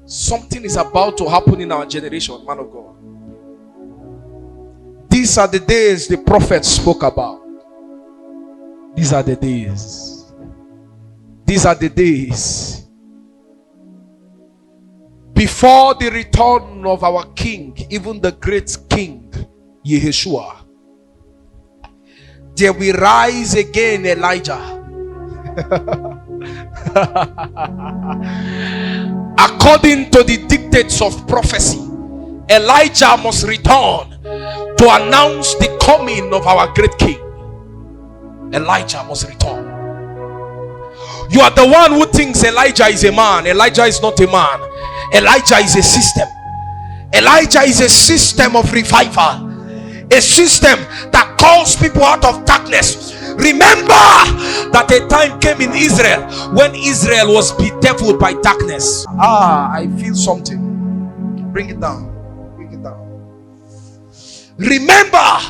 Something is about to happen in our generation, man of God. These are the days the prophets spoke about. These are the days. These are the days. Before the return of our King, even the great King, Yeshua, there will rise again Elijah. According to the dictates of prophecy, Elijah must return to announce the coming of our great King. Elijah must return. You are the one who thinks Elijah is a man. Elijah is not a man. Elijah is a system. Elijah is a system of revival, a system that calls people out of darkness. Remember that a time came in Israel when Israel was bedeviled by darkness. I feel something. Bring it down. Bring it down. Remember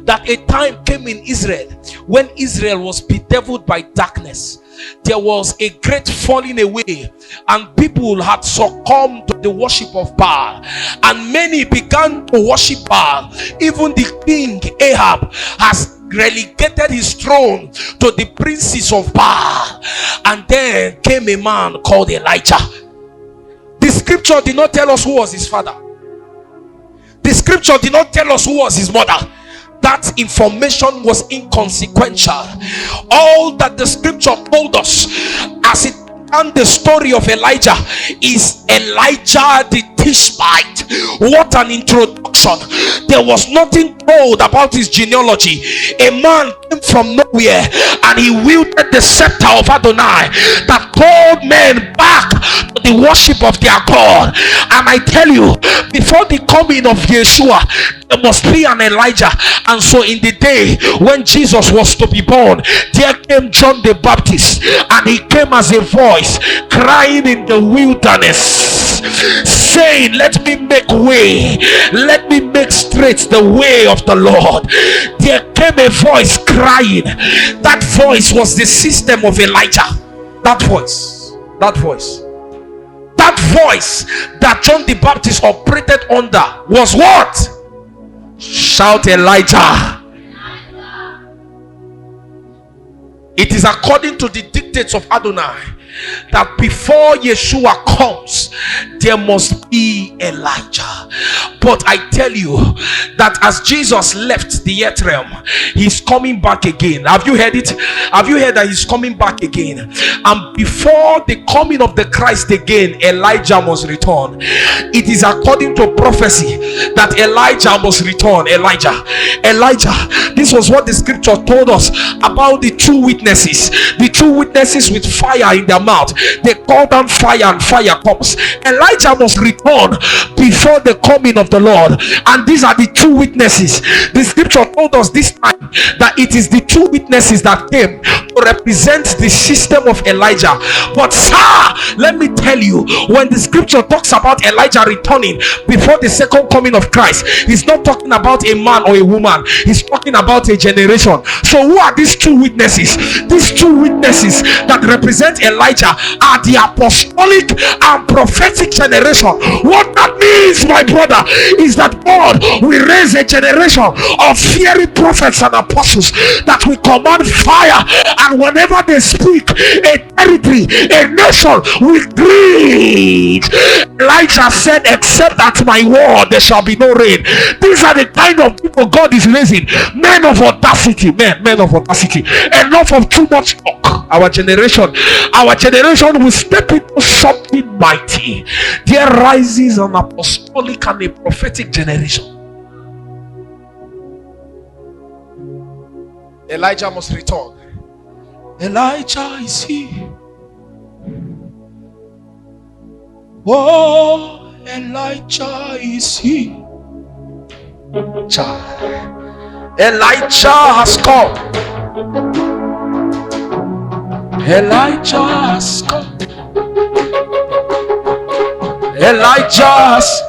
that a time came in Israel when Israel was bedeviled by darkness. There was a great falling away, and people had succumbed to the worship of Baal, and many began to worship Baal. Even the king Ahab has relegated his throne to the princes of Baal. And then came a man called Elijah. The scripture did not tell us who was his father. The scripture did not tell us who was his mother. That information was inconsequential. All that the scripture told us as it began the story of Elijah is Elijah the Tishbite. What an introduction. There was nothing told about his genealogy. A man came from nowhere and he wielded the scepter of Adonai that called men back to the worship of their God. And I tell you, before the coming of Yeshua, there must be an Elijah. And so in the day when Jesus was to be born, there came John the Baptist, and he came as a voice crying in the wilderness, saying, let me make way, let me make straight the way of the Lord. There came a voice crying. That voice was the system of Elijah. That voice that John the Baptist operated under was what? Shout Elijah. It is according to the dictates of Adonai that before Yeshua comes, there must be Elijah. But I tell you that as Jesus left the earth realm, he's coming back again. Have you heard it? Have you heard that he's coming back again? And before the coming of the Christ again, Elijah must return. It is according to prophecy that Elijah must return. Elijah. This was what the scripture told us about the two witnesses. The two witnesses with fire in their mouth. They call down fire and fire comes. Elijah must return before the coming of the Lord. And these are the two witnesses. The scripture told us this time that it is the two witnesses that came to represent the system of Elijah. But sir, let me tell you, when the scripture talks about Elijah returning before the second coming of Christ, he's not talking about a man or a woman. He's talking about a generation. So who are these two witnesses? These two witnesses that represent Elijah are the apostolic and prophetic generation. What that means, my brother, is that God will raise a generation of fiery prophets and apostles that will command fire, and whenever they speak, a territory, a nation will greed. Elijah said, except at my word there shall be no rain. These are the kind of people God is raising. Men of audacity. Men of audacity. Enough of too much talk. Our generation will step into something mighty. There rises an apostolic and a prophetic generation. Elijah must return. Elijah is here. Oh, Elijah is here. Elijah has come. Elijah has come. Elijah has